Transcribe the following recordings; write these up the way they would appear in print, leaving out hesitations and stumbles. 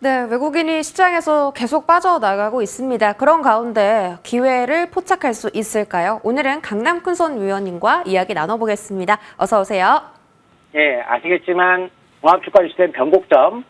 네, 외국인이 시장에서 계속 빠져나가고 있습니다. 그런 가운데 기회를 포착할 수 있을까요? 오늘은 강남큰손 위원님과 이야기 나눠보겠습니다. 어서 오세요. 예, 아시겠지만 종합주가 주식된 변곡점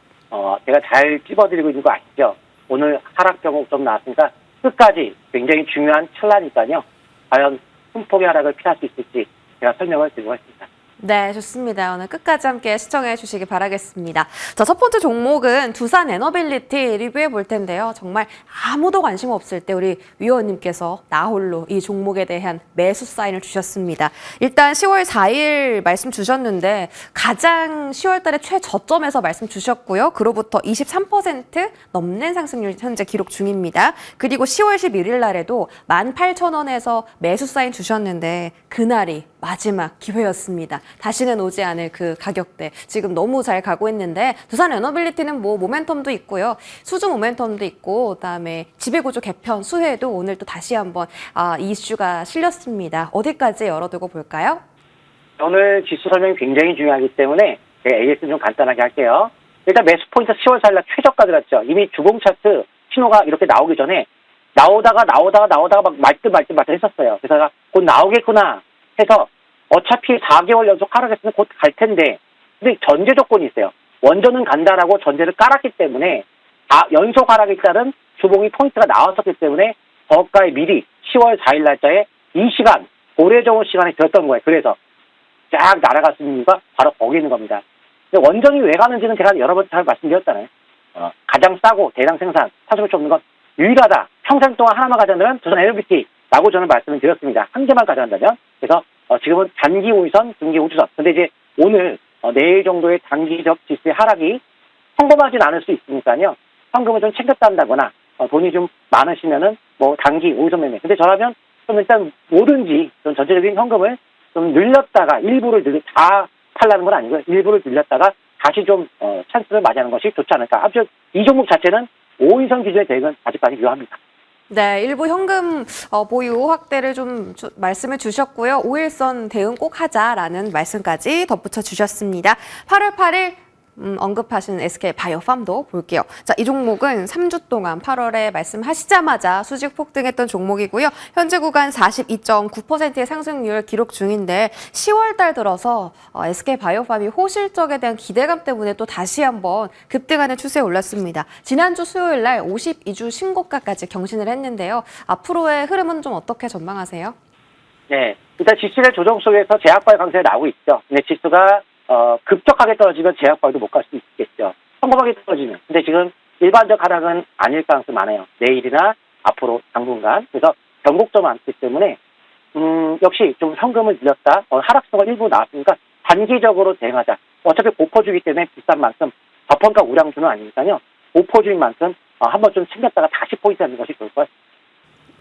제가 잘 찝어드리고 있는 거 아시죠? 오늘 하락 변곡점 나왔으니까 끝까지 굉장히 중요한 찰나니까요. 과연 큰 폭의 하락을 피할 수 있을지 제가 설명을 드리고 있습니다. 네, 좋습니다. 오늘 끝까지 함께 시청해 주시기 바라겠습니다. 자, 첫 번째 종목은 두산 에너빌리티 리뷰해 볼 텐데요. 정말 아무도 관심 없을 때 우리 위원님께서 나홀로 이 종목에 대한 매수 사인을 주셨습니다. 일단 10월 4일 말씀 주셨는데 가장 10월 달에 최저점에서 말씀 주셨고요. 그로부터 23% 넘는 상승률 현재 기록 중입니다. 그리고 10월 11일 날에도 18,000원에서 매수 사인 주셨는데 그날이 마지막 기회였습니다. 다시는 오지 않을 그 가격대. 지금 너무 잘 가고 있는데 두산 에너빌리티는 뭐 모멘텀도 있고요. 수주 모멘텀도 있고 그다음에 지배구조 개편 수혜도 오늘 또 다시 한번 이슈가 실렸습니다. 어디까지 열어두고 볼까요? 오늘 지수 설명이 굉장히 중요하기 때문에 제가 AS는 좀 간단하게 할게요. 일단 매수 포인트 10월 4일 날 최저가 들었죠. 이미 주봉 차트 신호가 이렇게 나오기 전에 나오다가 막 말듯 했었어요. 그래서 제가 곧 나오겠구나 해서 어차피 4개월 연속 하락했으면 곧 갈 텐데, 근데 전제 조건이 있어요. 원전은 간다라고 전제를 깔았기 때문에 연속 하락에 따른 주봉이 포인트가 나왔었기 때문에 저가에 미리 10월 4일 날짜에 이 시간, 고래 좋은 시간에 들었던 거예요. 그래서 쫙 날아갈 수 있는 이유가 바로 거기 있는 겁니다. 근데 원전이 왜 가는지는 제가 여러 번 잘 말씀드렸잖아요. 가장 싸고 대량 생산, 사실 없는 건 유일하다. 평생 동안 하나만 가져간다면 두산 에너비티라고 저는 말씀을 드렸습니다. 한 개만 가져간다면. 그래서 지금은 단기 우위선, 중기 우주선. 근데 이제 오늘 내일 정도의 단기적 지수의 하락이 평범하진 않을 수 있으니까요. 현금을 좀 챙겼다 한다거나 돈이 좀 많으시면은 뭐 단기 우위선 매매. 근데 저라면 좀 일단 뭐든지 좀 전체적인 현금을 좀 늘렸다가 다 팔라는 건 아니고요. 일부를 늘렸다가 다시 좀 찬스를 맞이하는 것이 좋지 않을까. 아무튼 이 종목 자체는 5위선 기준의 대응은 아직까지 유효합니다. 네, 일부 현금 보유 확대를 좀 말씀을 주셨고요. 5일선 대응 꼭 하자라는 말씀까지 덧붙여 주셨습니다. 8월 8일 언급하신 SK 바이오팜도 볼게요. 자, 이 종목은 3주 동안 8월에 말씀하시자마자 수직 폭등했던 종목이고요. 현재 구간 42.9%의 상승률 기록 중인데 10월 달 들어서 SK 바이오팜이 호실적에 대한 기대감 때문에 또 다시 한번 급등하는 추세에 올랐습니다. 지난주 수요일 날 52주 신고가까지 경신을 했는데요. 앞으로의 흐름은 좀 어떻게 전망하세요? 네, 일단 지수의 조정 속에서 제약바의 강세가 나오고 있죠. 근데 지수가 급격하게 떨어지면 제약바에도 못 갈 수 있겠죠. 평범하게 떨어지면. 근데 지금 일반적 하락은 아닐 가능성이 많아요. 내일이나 앞으로 당분간. 그래서 변곡점 많기 때문에 역시 좀 현금을 늘렸다. 하락세가 일부 나왔으니까 단기적으로 대응하자. 어차피 고퍼주기 때문에 비싼 만큼 저평가 우량주는 아니니까요. 고퍼주인 만큼 한번 좀 챙겼다가 다시 포인트 하는 것이 좋을 것 같습니다.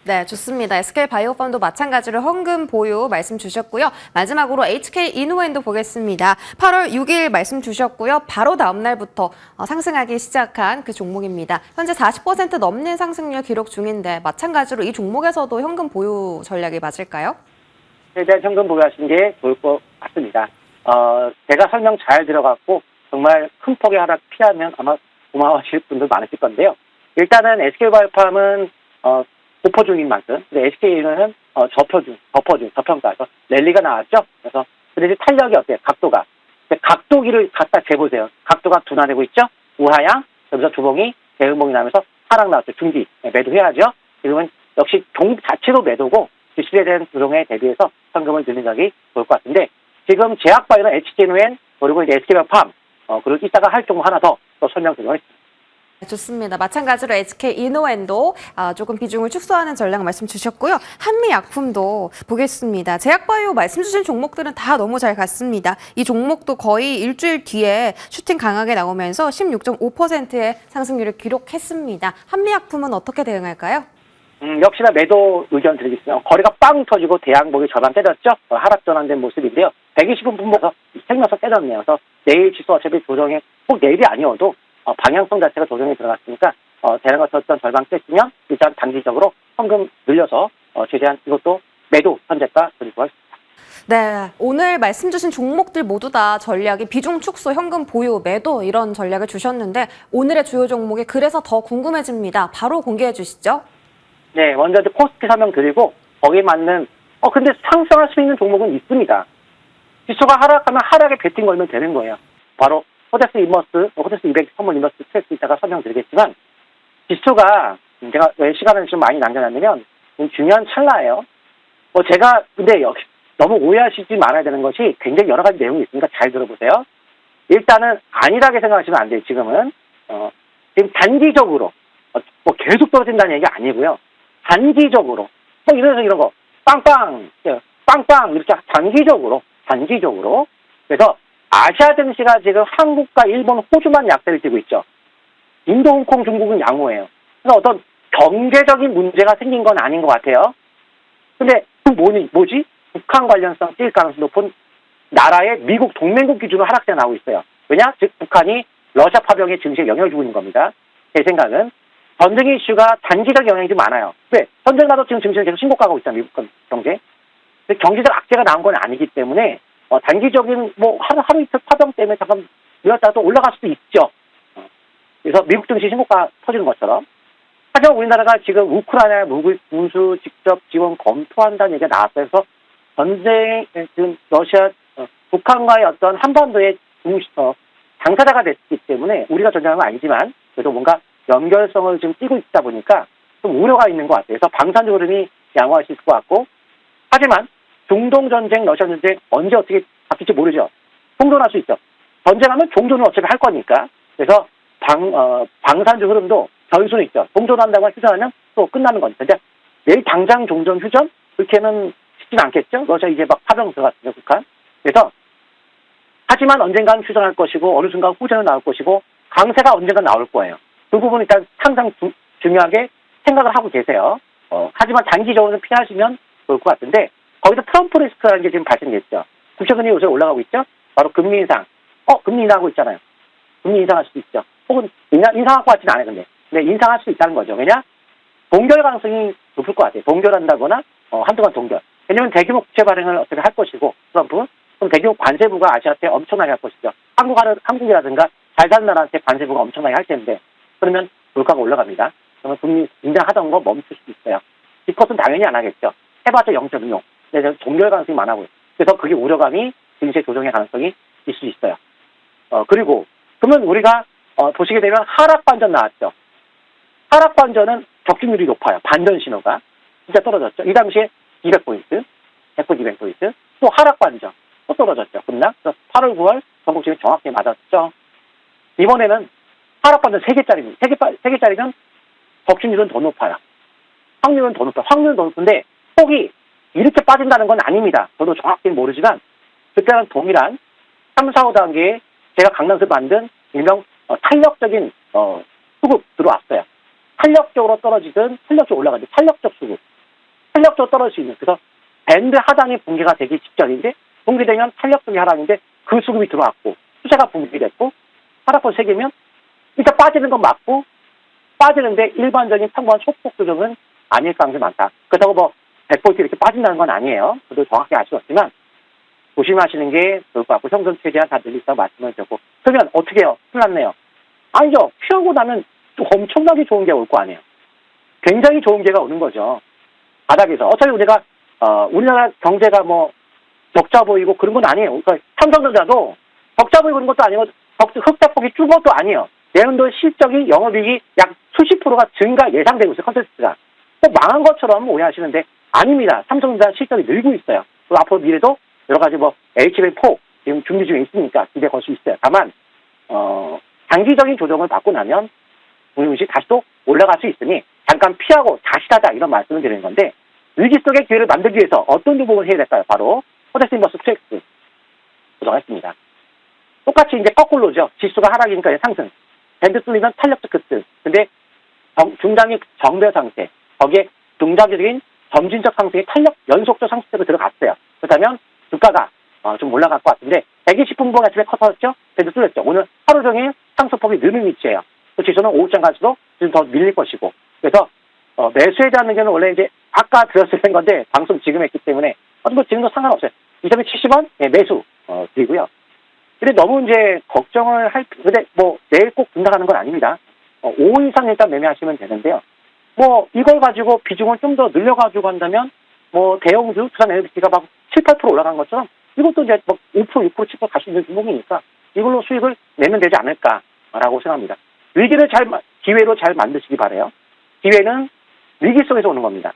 네, 좋습니다. SK 바이오팜도 마찬가지로 현금 보유 말씀 주셨고요. 마지막으로 HK 이노엔도 보겠습니다. 8월 6일 말씀 주셨고요. 바로 다음 날부터 상승하기 시작한 그 종목입니다. 현재 40% 넘는 상승률 기록 중인데 마찬가지로 이 종목에서도 현금 보유 전략이 맞을까요? 최대한 현금 보유하시는 게 좋을 것 같습니다. 제가 설명 잘 들어갔고 정말 큰 폭의 하락 피하면 아마 고마워하실 분들 많으실 건데요. 일단은 SK바이오팜은 고퍼 중인 만큼, 근데 SK는 저평가, 랠리가 나왔죠? 그래서, 근데 이제 탄력이 어때요? 각도가. 각도기를 갖다 재보세요. 각도가 둔화되고 있죠? 우하향, 여기서 주봉이 대응봉이 나면서 하락 나왔죠. 중기. 네, 매도해야죠. 지금은 역시 종 자체로 매도고, 지수에 대한 조정에 대비해서 현금을 넣는 적이 좋을 것 같은데, 지금 제약바이오는 HK노엔, 그리고 이제 SK바이오팜, 그리고 이따가 할 종목 하나 더 또 설명드리겠습니다. 좋습니다. 마찬가지로 SK 이노엔도 조금 비중을 축소하는 전략 말씀 주셨고요. 한미약품도 보겠습니다. 제약바이오 말씀 주신 종목들은 다 너무 잘 갔습니다. 이 종목도 거의 일주일 뒤에 슈팅 강하게 나오면서 16.5%의 상승률을 기록했습니다. 한미약품은 어떻게 대응할까요? 역시나 매도 의견 드리겠습니다. 거래가 빵 터지고 대양봉이 절반 때렸죠? 하락 전환된 모습인데요. 120분 분모서 생명서 때렸네요. 그래서 내일 지수 어차피 조정에 꼭 내일이 아니어도 방향성 자체가 조정이 들어갔으니까 대량 어떤 절반 뺐으면 일단 단기적으로 현금 늘려서 최대한 이것도 매도 현재가 드리고 있습니다. 네, 오늘 말씀 주신 종목들 모두 다 전략이 비중 축소, 현금 보유, 매도 이런 전략을 주셨는데 오늘의 주요 종목이 그래서 더 궁금해집니다. 바로 공개해 주시죠. 네, 먼저 이제 코스피 설명드리고 거기에 맞는 근데 상승할 수 있는 종목은 있습니다. 지수가 하락하면 하락에 배팅 걸면 되는 거예요. 바로 호데스 인버스, 호데스 200 선물 인버스 스트레스 이따가 설명드리겠지만 지수가 제가 왜 시간을 좀 많이 남겨놨냐면 중요한 찰나예요. 제가 근데 역시 너무 오해하시지 말아야 되는 것이 굉장히 여러 가지 내용이 있으니까 잘 들어보세요. 일단은 안일하게 생각하시면 안 돼요. 지금은 지금 단기적으로 계속 떨어진다는 얘기 아니고요. 단기적으로 이런 거 빵빵 이렇게 단기적으로 그래서 아시아 증시가 지금 한국과 일본, 호주만 약세를 띠고 있죠. 인도, 홍콩, 중국은 양호해요. 그래서 어떤 경제적인 문제가 생긴 건 아닌 것 같아요. 근데 그 뭐지? 북한 관련성 뛸 가능성이 높은 나라의 미국 동맹국 기준으로 하락세가 나오고 있어요. 왜냐? 즉 북한이 러시아 파병의 증시에 영향을 주고 있는 겁니다. 제 생각은 전쟁 이슈가 단기적 영향이 좀 많아요. 왜? 전쟁 나도 지금 증시는 계속 신고가고 있잖아요. 미국 경제. 경제적 악재가 나온 건 아니기 때문에 단기적인 하루 이틀 파병 때문에 잠깐 밀었다가 또 올라갈 수도 있죠. 그래서 미국 증시 신고가 터지는 것처럼. 하지만 우리나라가 지금 우크라이나 군수 직접 지원 검토한다는 얘기가 나왔어요. 그래서 전쟁, 지금 러시아, 북한과의 어떤 한반도의 당사자가 됐기 때문에 우리가 전쟁하는 건 아니지만 그래도 뭔가 연결성을 좀 띄고 있다 보니까 좀 우려가 있는 것 같아요. 그래서 방산주 흐름이 양호할 수 있을 것 같고 하지만 중동 전쟁, 러시아 전쟁 언제 어떻게 바뀔지 모르죠. 종전할 수 있죠. 전쟁하면 종전은 어차피 할 거니까. 그래서 방산주 흐름도 변수는 있죠. 종전한다고 휴전하면 또 끝나는 거니까. 근데 내일 당장 종전 휴전 그렇게는 쉽진 않겠죠. 러시아 이제 막 파병 들어갔으니까 북한. 그래서 하지만 언젠가는 휴전할 것이고 어느 순간 후전은 나올 것이고 강세가 언젠가 나올 거예요. 그 부분 일단 항상 중요하게 생각을 하고 계세요. 하지만 단기적으로는 피하시면 좋을 것 같은데 거기서 트럼프 리스크라는 게 지금 발생됐죠. 국채금리 요새 올라가고 있죠. 바로 금리 인상. 금리 인상하고 있잖아요. 금리 인상할 수도 있죠. 혹은 인상할 것 같지는 않아요. 근데 인상할 수 있다는 거죠. 왜냐? 동결 가능성이 높을 것 같아요. 동결한다거나 한동안 동결. 왜냐하면 대규모 국채 발행을 어떻게 할 것이고 트럼프 그럼 대규모 관세부가 아시아한테 엄청나게 할 것이죠. 한국이라든가 잘 사는 나라한테 관세부가 엄청나게 할 텐데 그러면 물가가 올라갑니다. 그러면 금리 인상하던 거 멈출 수도 있어요. 기껏은 당연히 안 하겠죠. 해봤자 0.6. 근데 동결 가능성이 많아 보여요. 그래서 그게 우려감이 증시 조정의 가능성이 있을 수 있어요. 그리고 그러면 우리가 보시게 되면 하락 반전 나왔죠. 하락 반전은 적중률이 높아요. 반전 신호가 진짜 떨어졌죠. 이 당시에 200포인트, 100포인트, 200포인트 또 하락 반전 또 떨어졌죠. 급락. 8월, 9월 전국지수 정확히 맞았죠. 이번에는 하락 반전 3개짜리입니다. 3개짜리는 적중률은 더 높아요. 확률은 더 높아요. 확률은 더 높은데 폭이 이렇게 빠진다는 건 아닙니다. 저도 정확히 모르지만 그때는 동일한 3, 4, 5단계에 제가 강남에서 만든 일명 탄력적인 수급 들어왔어요. 탄력적으로 떨어지든 탄력적으로 올라가든 탄력적 수급. 탄력적으로 떨어질 수 있는. 그래서 밴드 하단이 붕괴가 되기 직전인데 붕괴되면 탄력적인 하락인데 그 수급이 들어왔고 수세가 붕괴됐고 하락권 3개면 일단 빠지는 건 맞고 빠지는데 일반적인 평범한 소폭 조정은 아닐 가능성이 많다. 그렇다고 100포인트 이렇게 빠진다는 건 아니에요. 저도 정확히 알 수 없지만 조심하시는 게 좋을 것 같고 성전 최대한 다 늘리다고 말씀을 드렸고 그러면 어떻게 해요? 큰일 났네요. 아니죠. 피하고 나면 또 엄청나게 좋은 게 올 거 아니에요. 굉장히 좋은 게가 오는 거죠. 바닥에서. 어차피 우리가 우리나라 경제가 적자 보이고 그런 건 아니에요. 그러니까 삼성전자도 적자 보이고 그런 것도 아니고 흑자폭이 준 것도 아니에요. 내년도 실적이 영업이익이 약 수십 프로가 증가 예상되고 있어요. 컨센서스가. 꼭 망한 것처럼 오해하시는데 아닙니다. 삼성전자 실적이 늘고 있어요. 그리고 앞으로 미래도 여러 가지 HBM4 지금 준비 중에 있으니까 기대 걸 수 있어요. 다만 단기적인 조정을 받고 나면 동일시 다시 또 올라갈 수 있으니 잠깐 피하고 다시 사자 이런 말씀을 드리는 건데 위기 속의 기회를 만들기 위해서 어떤 부분을 해야 될까요? 바로 호데스 인버스 트랙스 조정했습니다. 똑같이 이제 거꾸로죠. 지수가 하락이니까 상승. 밴드 뚫리면 탄력적 급등. 근데 중장기 정배 상태. 거기에 중장기적인 점진적 상승이 탄력 연속적 상승으로 들어갔어요. 그렇다면 주가가 좀 올라갈 것 같은데 120분봉 아침에 커터졌죠? 밴드 뚫렸죠. 오늘 하루 종일 상승폭이 느는 위치예요. 그 지수는 오후장 갈수록 지금 더 밀릴 것이고. 그래서 매수에 대한 의견은 원래 이제 아까 드렸을 건데 방송 지금 했기 때문에 지금도 상관없어요. 2,270원 매수 드리고요. 근데 너무 이제 걱정을 근데 뭐 내일 꼭 등락하는 건 아닙니다. 5 이상 일단 매매하시면 되는데요. 뭐 이걸 가지고 비중을 좀 더 늘려가지고 한다면 뭐 대형주 두산 에너비티가 막 7, 8% 올라간 것처럼 이것도 이제 뭐 5%, 6%, 7% 갈 수 있는 종목이니까 이걸로 수익을 내면 되지 않을까라고 생각합니다. 기회로 잘 만드시기 바라요. 기회는 위기 속에서 오는 겁니다.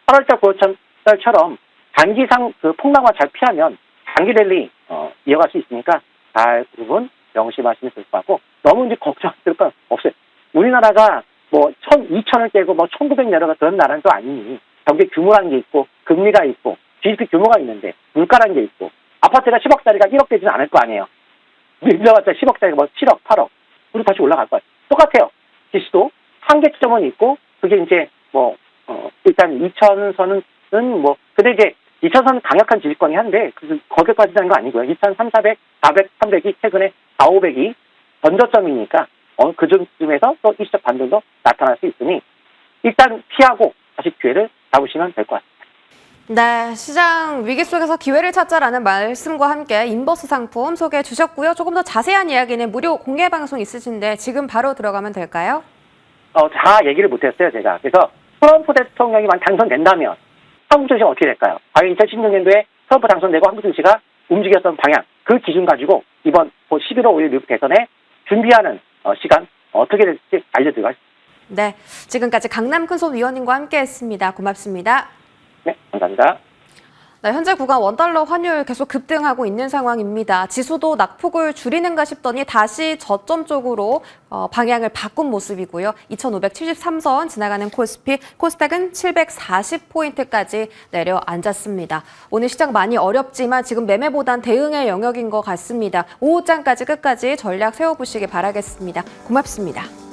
8월달, 9월달처럼 단기상 그 폭락만 잘 피하면 단기 랠리 이어갈 수 있으니까 잘 부분 명심하시면 될 것 같고 너무 이제 걱정할 건 없어요. 우리나라가 뭐 2,000을 깨고 뭐 1,900 내려가 그런 나라는 또 아니니 경제 규모라는 게 있고 금리가 있고 GDP 규모가 있는데 물가라는 게 있고 아파트가 10억짜리가 1억 되지는 않을 거 아니에요. 밀려봤자 10억짜리가 뭐 7억, 8억 그리고 다시 올라갈 거예요. 똑같아요. 지수도 한계점은 있고 그게 이제 뭐 일단 2,000선은 뭐 근데 이제 2,000선 강력한 지지권이 한데 거기까지 되는 거 아니고요. 2,300, 400, 400, 300이 최근에 4, 500이 전저점이니까 그 정도쯤에서 또 일시적 반등도 나타날 수 있으니 일단 피하고 다시 기회를 잡으시면 될 것 같습니다. 네, 시장 위기 속에서 기회를 찾자라는 말씀과 함께 인버스 상품 소개해 주셨고요. 조금 더 자세한 이야기는 무료 공개 방송 있으신데 지금 바로 들어가면 될까요? 다 얘기를 못했어요, 제가. 그래서 트럼프 대통령이 당선된다면 한국 증시가 어떻게 될까요? 과연 2016년도에 트럼프 당선되고 한국 증시가 움직였던 방향, 그 기준 가지고 이번 11월 5일 미국 대선에 준비하는 시간 어떻게 될지 알려드리고 하겠습니다. 네, 지금까지 강남 큰손 위원님과 함께했습니다. 고맙습니다. 네, 감사합니다. 네, 현재 구간 원달러 환율 계속 급등하고 있는 상황입니다. 지수도 낙폭을 줄이는가 싶더니 다시 저점 쪽으로 방향을 바꾼 모습이고요. 2,573선 지나가는 코스피, 코스닥은 740포인트까지 내려앉았습니다. 오늘 시장 많이 어렵지만 지금 매매보단 대응의 영역인 것 같습니다. 오후장까지 끝까지 전략 세워보시기 바라겠습니다. 고맙습니다.